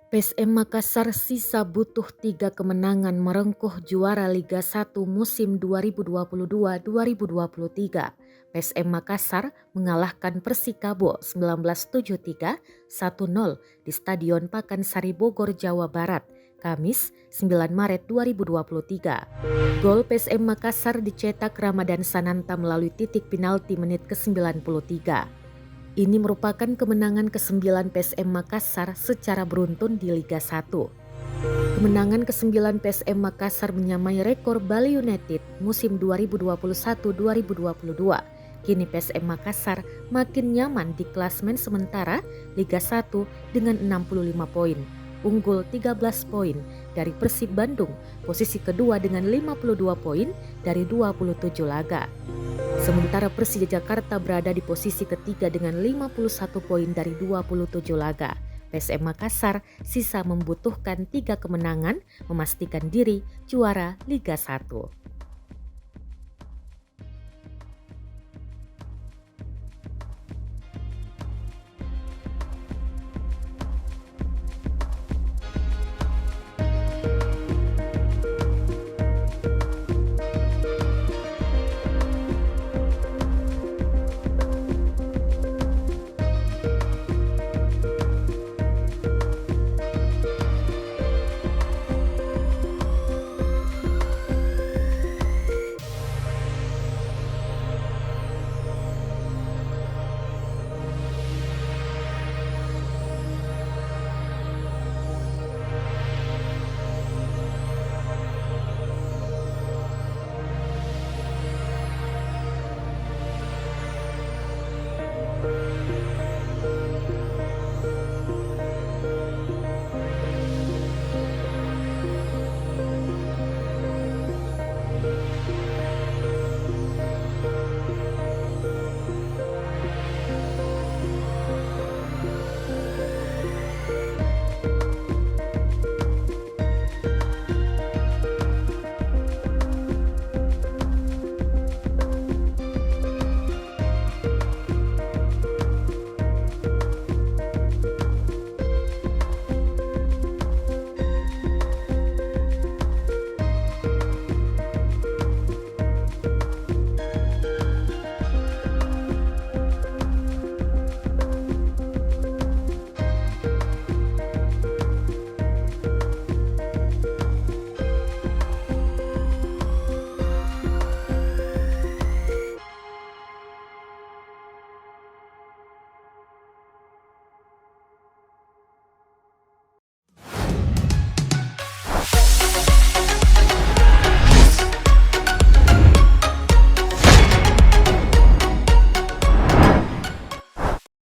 PSM Makassar sisa butuh 3 kemenangan merengkuh juara Liga 1 musim 2022-2023. PSM Makassar mengalahkan Persikabo 1973 1-0 di Stadion Pakansari Bogor, Jawa Barat, Kamis 9 Maret 2023. Gol PSM Makassar dicetak Ramadan Sananta melalui titik penalti menit ke-93. Ini merupakan kemenangan ke-9 PSM Makassar secara beruntun di Liga 1. Kemenangan ke-9 PSM Makassar menyamai rekor Bali United musim 2021-2022. Kini PSM Makassar makin nyaman di klasmen sementara Liga 1 dengan 65 poin. Unggul 13 poin dari Persib Bandung, posisi kedua dengan 52 poin dari 27 laga. Sementara Persija Jakarta berada di posisi ketiga dengan 51 poin dari 27 laga. PSM Makassar sisa membutuhkan 3 kemenangan memastikan diri juara Liga 1.